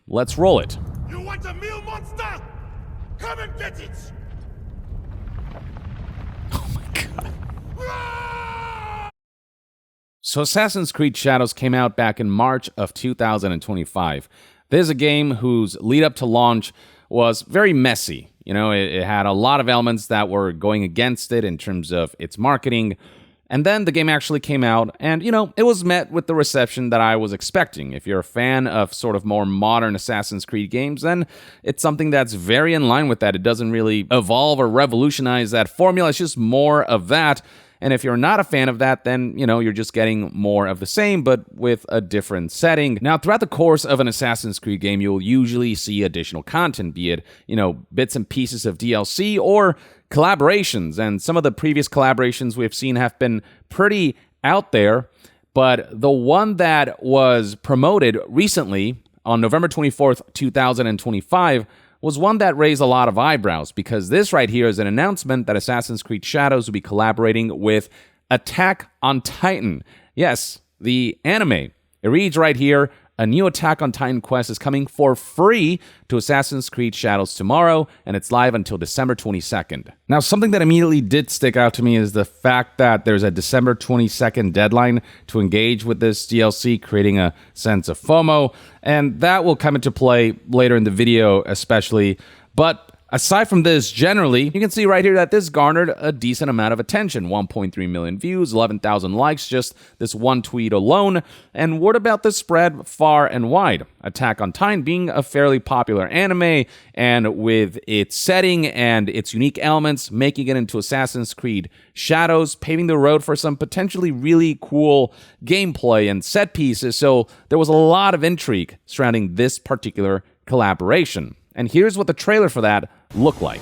Let's roll it. You want a meal monster? Come and get it! Oh my god. So Assassin's Creed Shadows came out back in March of 2025. This is a game whose lead up to launch was very messy. You know, it had a lot of elements that were going against it in terms of its marketing. And then the game actually came out, and, you know, it was met with the reception that I was expecting. If you're a fan of sort of more modern Assassin's Creed games, then it's something that's very in line with that. It doesn't really evolve or revolutionize that formula. It's just more of that. And if you're not a fan of that, then, you know, you're just getting more of the same, but with a different setting. Now, throughout the course of an Assassin's Creed game, you'll usually see additional content, be it, you know, bits and pieces of DLC or collaborations. And some of the previous collaborations we've seen have been pretty out there, but the one that was promoted recently on November 24th, 2025, was one that raised a lot of eyebrows, because this right here is an announcement that Assassin's Creed Shadows will be collaborating with Attack on Titan. Yes, the anime. It reads right here, a new Attack on Titan quest is coming for free to Assassin's Creed Shadows tomorrow, and it's live until December 22nd. Now, something that immediately did stick out to me is the fact that there's a December 22nd deadline to engage with this DLC, creating a sense of FOMO, and that will come into play later in the video especially. But aside from this, generally, you can see right here that this garnered a decent amount of attention. 1.3 million views, 11,000 likes, just this one tweet alone. And word about this spread far and wide. Attack on Titan being a fairly popular anime, and with its setting and its unique elements, making it into Assassin's Creed Shadows, paving the road for some potentially really cool gameplay and set pieces. So there was a lot of intrigue surrounding this particular collaboration. And here's what the trailer for that looked like.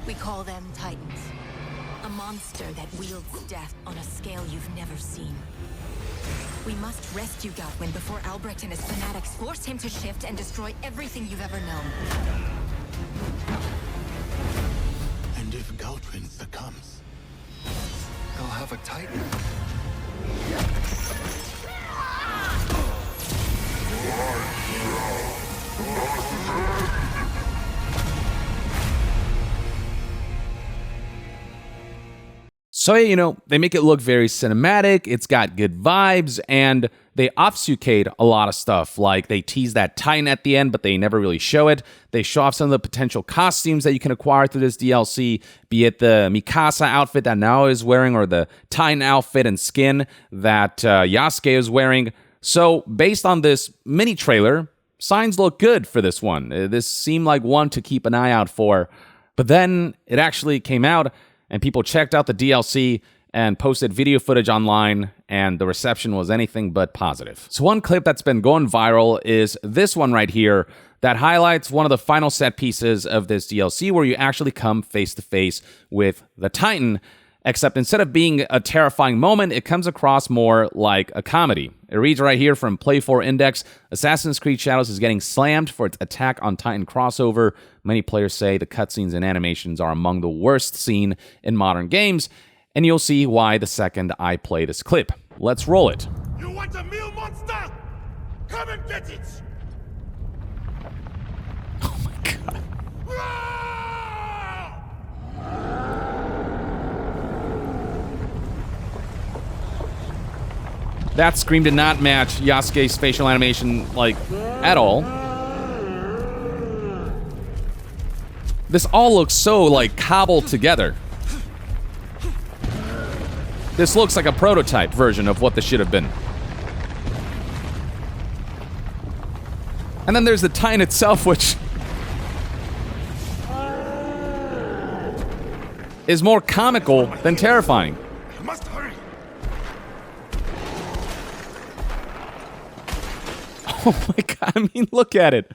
We call them Titans. A monster that wields death on a scale you've never seen. We must rescue Gautwin before Albrecht and his fanatics force him to shift and destroy everything you've ever known. And if Gautwin succumbs, They'll have a Titan. So, you know, they make it look very cinematic, it's got good vibes, and they obfuscate a lot of stuff. Like, they tease that Titan at the end, but they never really show it. They show off some of the potential costumes that you can acquire through this DLC, be it the Mikasa outfit that Nao is wearing, or the Titan outfit and skin that Yasuke is wearing. So, based on this mini trailer, signs look good for this one. This seemed like one to keep an eye out for. But then it actually came out, and people checked out the DLC and posted video footage online, and the reception was anything but positive. So one clip that's been going viral is this one right here that highlights one of the final set pieces of this DLC, where you actually come face to face with the Titan, except instead of being a terrifying moment, it comes across more like a comedy. It reads right here from Play4 Index, Assassin's Creed Shadows is getting slammed for its Attack on Titan crossover. Many players say the cutscenes and animations are among the worst seen in modern games, and you'll see why the second I play this clip. Let's roll it. you want a meal monster? Come and get it! Oh my god. That scream did not match Yasuke's facial animation, like, at all. This all looks so, like, cobbled together. This looks like a prototype version of what this should have been. And then there's the Titan itself, which is more comical than terrifying. I must hurry. Oh my god, I mean, look at it.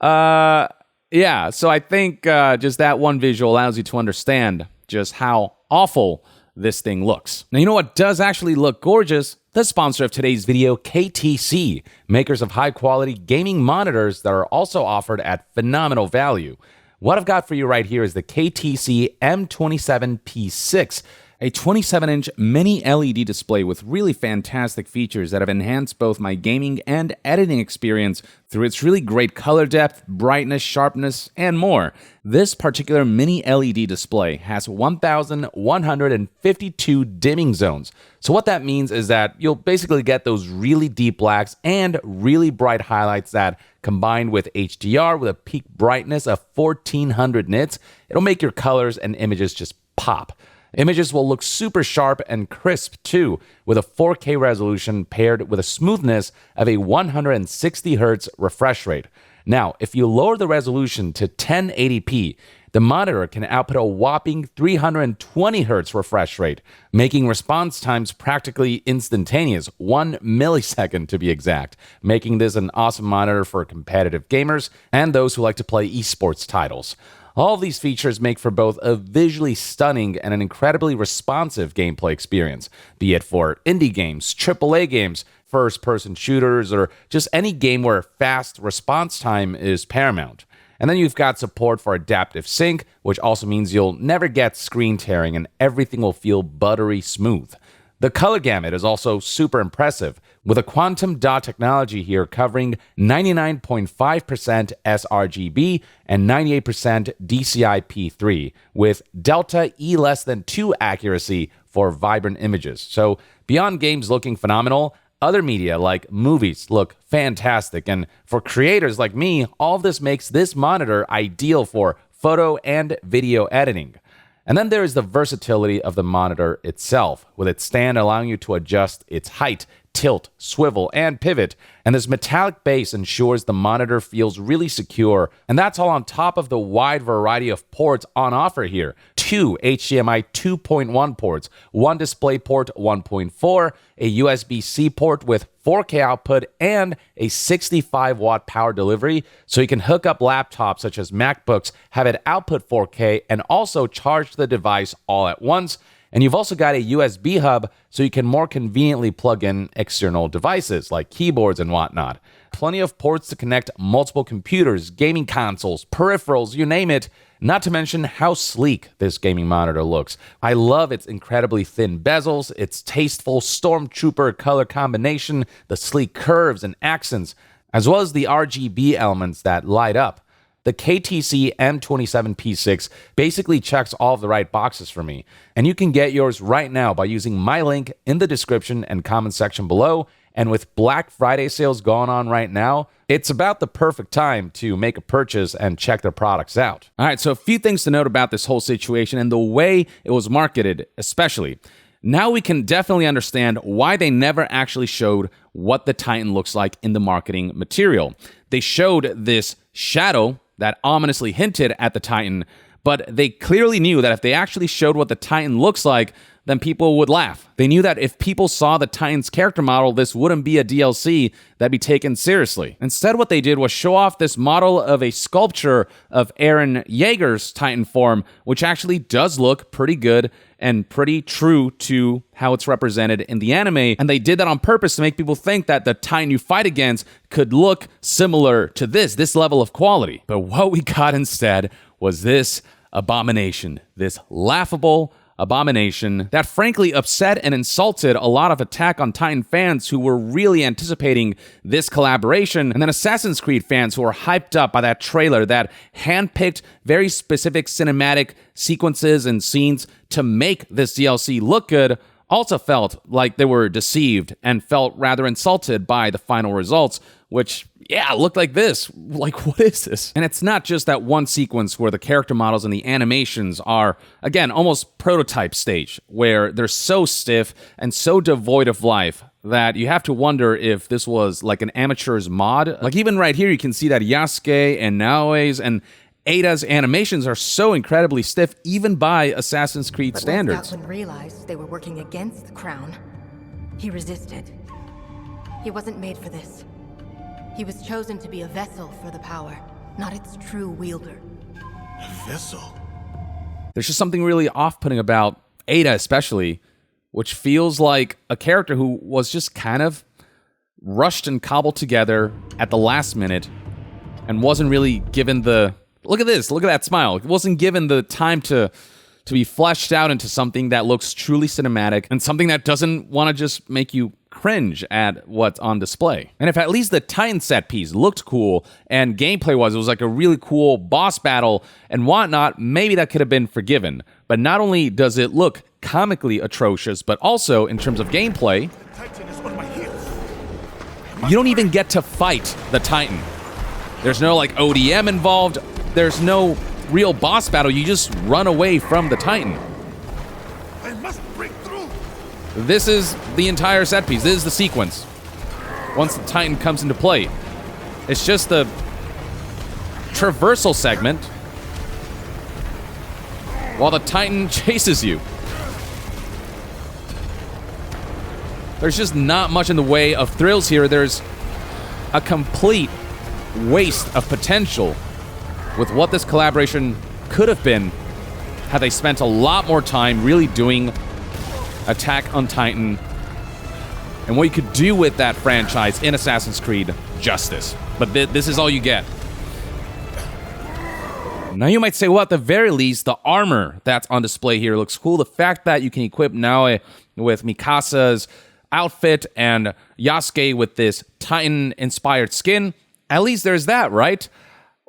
Yeah, so I think just that one visual allows you to understand just how awful this thing looks. Now, you know what does actually look gorgeous? The sponsor of today's video, KTC, makers of high-quality gaming monitors that are also offered at phenomenal value. What I've got for you right here is the KTC M27P6, a 27-inch mini LED display with really fantastic features that have enhanced both my gaming and editing experience through its really great color depth, brightness, sharpness, and more. This particular mini LED display has 1,152 dimming zones. So what that means is that you'll basically get those really deep blacks and really bright highlights that, combined with HDR with a peak brightness of 1400 nits, it'll make your colors and images just pop. Images will look super sharp and crisp too, with a 4K resolution paired with a smoothness of a 160 Hz refresh rate. Now, if you lower the resolution to 1080p, the monitor can output a whopping 320 Hz refresh rate, making response times practically instantaneous, 1 millisecond to be exact, making this an awesome monitor for competitive gamers and those who like to play esports titles. All of these features make for both a visually stunning and an incredibly responsive gameplay experience, be it for indie games, AAA games, first-person shooters, or just any game where fast response time is paramount. And then you've got support for adaptive sync, which also means you'll never get screen tearing and everything will feel buttery smooth. The color gamut is also super impressive, with a quantum dot technology here covering 99.5% sRGB and 98% DCI-P3, with delta E less than 2 accuracy for vibrant images. So beyond games looking phenomenal, other media like movies look fantastic, and for creators like me, all of this makes this monitor ideal for photo and video editing. And then there is the versatility of the monitor itself, with its stand allowing you to adjust its height, tilt, swivel, and pivot, and this metallic base ensures the monitor feels really secure, and that's all on top of the wide variety of ports on offer here. 2 HDMI 2.1 ports, 1 DisplayPort 1.4, a USB-C port with 4K output, and a 65-watt power delivery, so you can hook up laptops such as MacBooks, have it output 4K, and also charge the device all at once. And you've also got a USB hub so you can more conveniently plug in external devices like keyboards and whatnot. Plenty of ports to connect multiple computers, gaming consoles, peripherals, you name it. Not to mention how sleek this gaming monitor looks. I love its incredibly thin bezels, its tasteful Stormtrooper color combination, the sleek curves and accents, as well as the RGB elements that light up. The KTC M27P6 basically checks all of the right boxes for me, and you can get yours right now by using my link in the description and comment section below. And with Black Friday sales going on right now, it's about the perfect time to make a purchase and check their products out. All right, so a few things to note about this whole situation and the way it was marketed, especially. Now we can definitely understand why they never actually showed what the Titan looks like in the marketing material. They showed this shadow that ominously hinted at the Titan, but they clearly knew that if they actually showed what the Titan looks like, then people would laugh. They knew that if people saw the Titan's character model, this wouldn't be a DLC that'd be taken seriously. Instead, what they did was show off this model of a sculpture of Eren Yeager's Titan form, which actually does look pretty good and pretty true to how it's represented in the anime. And they did that on purpose to make people think that the Titan you fight against could look similar to this level of quality. But what we got instead was this abomination, this laughable abomination that frankly upset and insulted a lot of Attack on Titan fans who were really anticipating this collaboration, and then Assassin's Creed fans who were hyped up by that trailer that handpicked very specific cinematic sequences and scenes to make this DLC look good, also felt like they were deceived and felt rather insulted by the final results, which, yeah, looked like this. Like, what is this? And it's not just that one sequence where the character models and the animations are, again, almost prototype stage, where they're so stiff and so devoid of life that you have to wonder if this was like an amateur's mod. Like, even right here, you can see that Yasuke and Naoe's and Ada's animations are so incredibly stiff, even by Assassin's Creed standards. But once Gatlin realized they were working against the Crown, he resisted. He wasn't made for this. He was chosen to be a vessel for the power, not its true wielder. A vessel? There's just something really off-putting about Ada especially, which feels like a character who was just kind of rushed and cobbled together at the last minute and wasn't really given the Look at this. Look at that smile. It wasn't given the time to be fleshed out into something that looks truly cinematic and something that doesn't want to just make you cringe at what's on display. And if at least the Titan set piece looked cool and gameplay-wise it was like a really cool boss battle and whatnot, maybe that could have been forgiven. But not only does it look comically atrocious, but also in terms of gameplay, Titan is on my heels. you don't even get to fight the Titan. There's no like ODM involved. There's no real boss battle. You just run away from the Titan. I must break through. This is the entire set piece. This is the sequence. Once the Titan comes into play, it's just the traversal segment while the Titan chases you. There's just not much in the way of thrills here. There's a complete waste of potential with what this collaboration could have been had they spent a lot more time really doing Attack on Titan and what you could do with that franchise in Assassin's Creed justice. But this is all you get. Now you might say, well, at the very least, the armor that's on display here looks cool. The fact that you can equip Naoe with Mikasa's outfit and Yasuke with this Titan-inspired skin, at least there's that, right?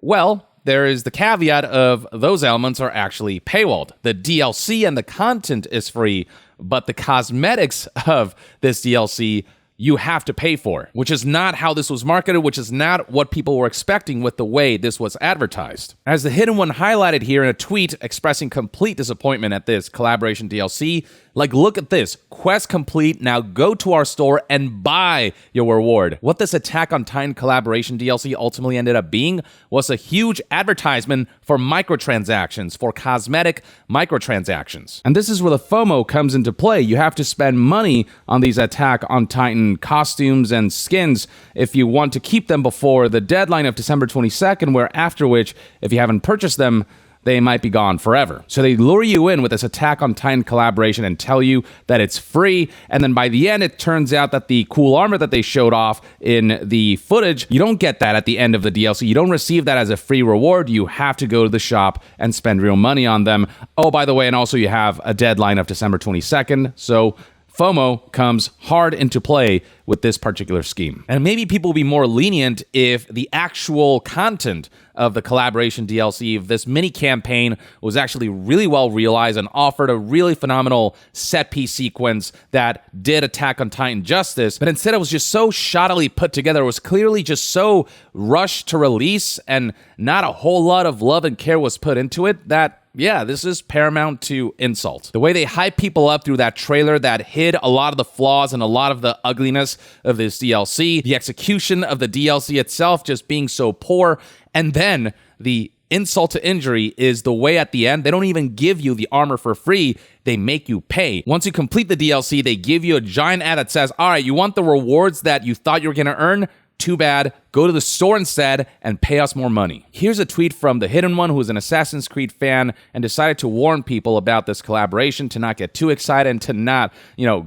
Well, there is the caveat of those elements are actually paywalled. The DLC and the content is free, but the cosmetics of this DLC you have to pay for, which is not how this was marketed, which is not what people were expecting with the way this was advertised. As the Hidden One highlighted here in a tweet expressing complete disappointment at this collaboration DLC, like, look at this, quest complete, now go to our store and buy your reward. What this Attack on Titan collaboration DLC ultimately ended up being was a huge advertisement for microtransactions, for cosmetic microtransactions. And this is where the FOMO comes into play. You have to spend money on these Attack on Titan costumes and skins if you want to keep them before the deadline of December 22nd, where after which, if you haven't purchased them, they might be gone forever. So they lure you in with this Attack on Titan collaboration and tell you that it's free, and then by the end, it turns out that the cool armor that they showed off in the footage, you don't get that at the end of the DLC. You don't receive that as a free reward. You have to go to the shop and spend real money on them. Oh, by the way, and also you have a deadline of December 22nd, so FOMO comes hard into play with this particular scheme. And maybe people will be more lenient if the actual content of the collaboration DLC, if this mini campaign was actually really well realized and offered a really phenomenal set piece sequence that did Attack on Titan justice, but instead it was just so shoddily put together. It was clearly just so rushed to release and not a whole lot of love and care was put into it that, yeah, this is paramount to insult. The way they hype people up through that trailer that hid a lot of the flaws and a lot of the ugliness of this DLC, the execution of the DLC itself just being so poor, and then the insult to injury is the way at the end, they don't even give you the armor for free, they make you pay. Once you complete the DLC, they give you a giant ad that says, all right, you want the rewards that you thought you were going to earn? Too bad. Go to the store instead and pay us more money. Here's a tweet from the Hidden One, who is an Assassin's Creed fan and decided to warn people about this collaboration, to not get too excited and to not,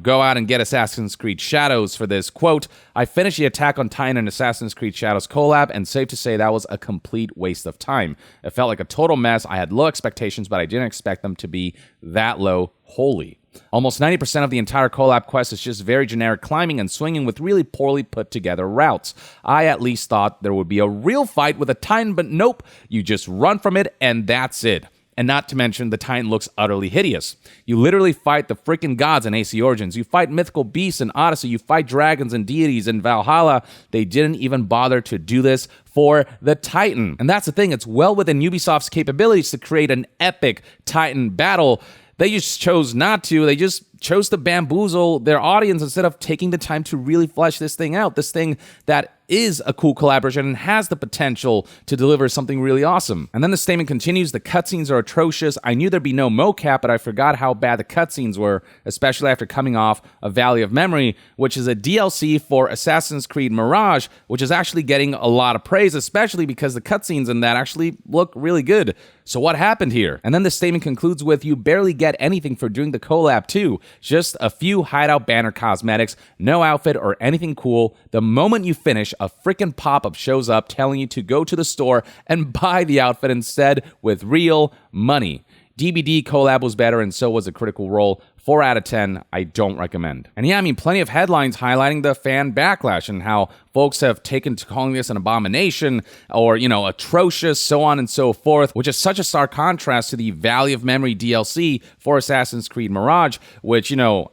go out and get Assassin's Creed Shadows for this. Quote, I finished the Attack on Titan and Assassin's Creed Shadows collab, and safe to say that was a complete waste of time. It felt like a total mess. I had low expectations, but I didn't expect them to be that low wholly. Almost 90% of the entire collab quest is just very generic climbing and swinging with really poorly put together routes. I at least thought there would be a real fight with a Titan, but nope, you just run from it and that's it. And not to mention, the Titan looks utterly hideous. You literally fight the freaking gods in AC Origins. You fight mythical beasts in Odyssey. You fight dragons and deities in Valhalla. They didn't even bother to do this for the Titan. And that's the thing, it's well within Ubisoft's capabilities to create an epic Titan battle. They just chose not to. They just chose to bamboozle their audience instead of taking the time to really flesh this thing out. This thing that is a cool collaboration and has the potential to deliver something really awesome. And then the statement continues, the cutscenes are atrocious. I knew there'd be no mocap, but I forgot how bad the cutscenes were, especially after coming off a Valley of Memory, which is a DLC for Assassin's Creed Mirage, which is actually getting a lot of praise, especially because the cutscenes in that actually look really good. So what happened here? And then the statement concludes with, you barely get anything for doing the collab too. just a few hideout banner cosmetics, no outfit or anything cool. The moment you finish, a freaking pop-up shows up telling you to go to the store and buy the outfit instead with real money. DBD Collab was better, and so was a Critical Role. 4 out of 10, I don't recommend. And yeah, I mean, plenty of headlines highlighting the fan backlash and how folks have taken to calling this an abomination or, atrocious, so on and so forth, which is such a stark contrast to the Valley of Memory DLC for Assassin's Creed Mirage, which,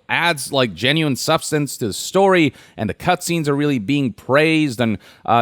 adds like genuine substance to the story, and the cutscenes are really being praised, and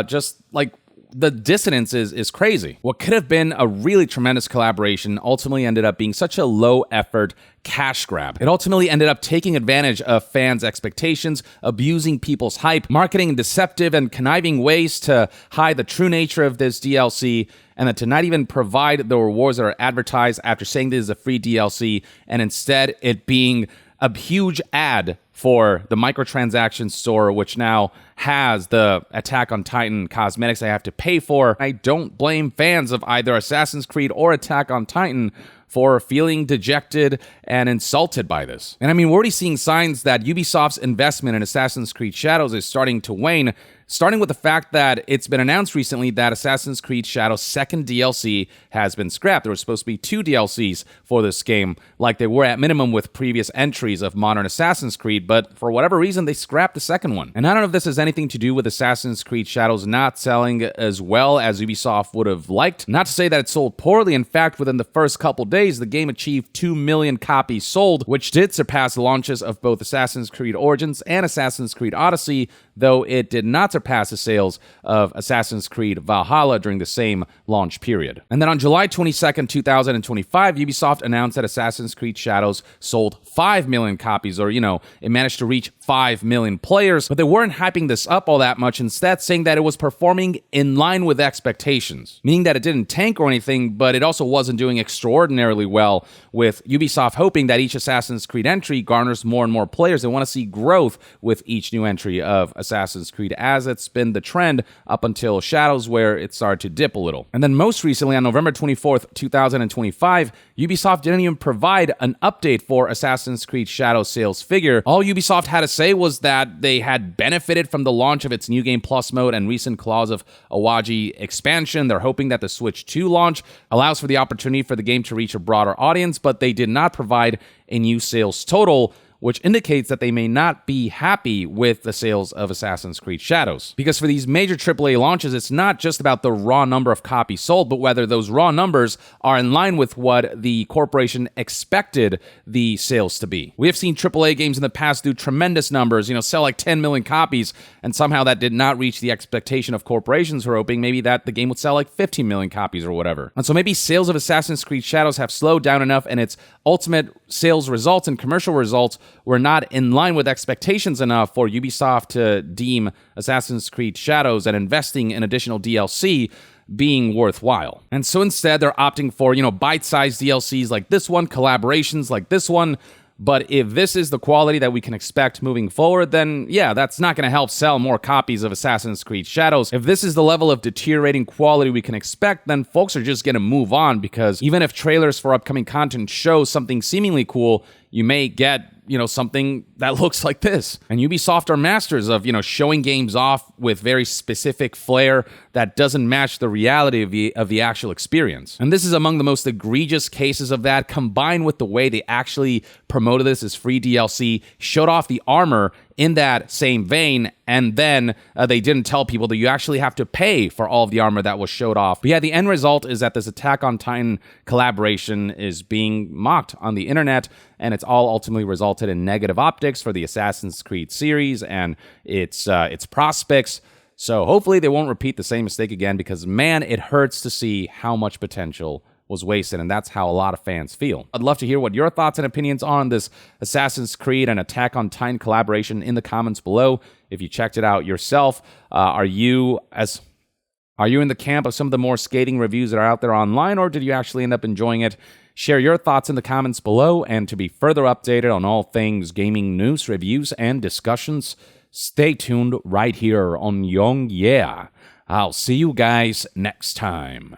just like the dissonance is crazy. What could have been a really tremendous collaboration ultimately ended up being such a low-effort cash grab. It ultimately ended up taking advantage of fans' expectations, abusing people's hype, marketing in deceptive and conniving ways to hide the true nature of this DLC, and then to not even provide the rewards that are advertised after saying this is a free DLC, and instead it being a huge ad for the microtransaction store, which now has the Attack on Titan cosmetics I have to pay for. I don't blame fans of either Assassin's Creed or Attack on Titan for feeling dejected and insulted by this. And I mean, we're already seeing signs that Ubisoft's investment in Assassin's Creed Shadows is starting to wane, starting with the fact that it's been announced recently that Assassin's Creed Shadows' second DLC has been scrapped. There were supposed to be 2 DLCs for this game, like they were at minimum with previous entries of modern Assassin's Creed, but for whatever reason, they scrapped the second one. And I don't know if this has anything to do with Assassin's Creed Shadows not selling as well as Ubisoft would have liked. Not to say that it sold poorly. In fact, within the first couple days, the game achieved 2 million copies sold, which did surpass the launches of both Assassin's Creed Origins and Assassin's Creed Odyssey, though it did not surpass the sales of Assassin's Creed Valhalla during the same launch period. And then on July 22nd, 2025, Ubisoft announced that Assassin's Creed Shadows sold 5 million copies, or, it managed to reach 5 million players, but they weren't hyping this up all that much, instead saying that it was performing in line with expectations, meaning that it didn't tank or anything, but it also wasn't doing extraordinarily well, with Ubisoft hoping that each Assassin's Creed entry garners more and more players. They want to see growth with each new entry of Assassin's Creed, as it's been the trend up until Shadows, where it started to dip a little. And then most recently, on November 24th, 2025, Ubisoft didn't even provide an update for Assassin's Creed Shadows sales figure. All Ubisoft had to say was that they had benefited from the launch of its New Game Plus mode and recent Claws of Awaji expansion. They're hoping that the Switch 2 launch allows for the opportunity for the game to reach a broader audience, but they did not provide a new sales total, which indicates that they may not be happy with the sales of Assassin's Creed Shadows. Because for these major AAA launches, it's not just about the raw number of copies sold, but whether those raw numbers are in line with what the corporation expected the sales to be. We have seen AAA games in the past do tremendous numbers, sell like 10 million copies, and somehow that did not reach the expectation of corporations who are hoping maybe that the game would sell like 15 million copies or whatever. And so maybe sales of Assassin's Creed Shadows have slowed down enough, and its ultimate sales results and commercial results were not in line with expectations enough for Ubisoft to deem Assassin's Creed Shadows and investing in additional DLC being worthwhile. And so instead, they're opting for, bite-sized DLCs like this one, collaborations like this one. But if this is the quality that we can expect moving forward, then yeah, that's not going to help sell more copies of Assassin's Creed Shadows. If this is the level of deteriorating quality we can expect, then folks are just going to move on, because even if trailers for upcoming content show something seemingly cool, you may get something that looks like this. And Ubisoft are masters of, showing games off with very specific flair that doesn't match the reality of the actual experience. And this is among the most egregious cases of that, combined with the way they actually promoted this as free DLC, showed off the armor in that same vein, and then they didn't tell people that you actually have to pay for all of the armor that was showed off. But yeah, the end result is that this Attack on Titan collaboration is being mocked on the internet, and it's all ultimately resulted in negative optics for the Assassin's Creed series and its prospects. So hopefully they won't repeat the same mistake again, because man, it hurts to see how much potential was wasted, and that's how a lot of fans feel. I'd love to hear what your thoughts and opinions are on this Assassin's Creed and Attack on Titan collaboration in the comments below. If you checked it out yourself, are you in the camp of some of the more scathing reviews that are out there online, or did you actually end up enjoying it? Share your thoughts in the comments below, and to be further updated on all things gaming news, reviews, and discussions, stay tuned right here on Young Yeah. I'll see you guys next time.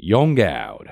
Young out.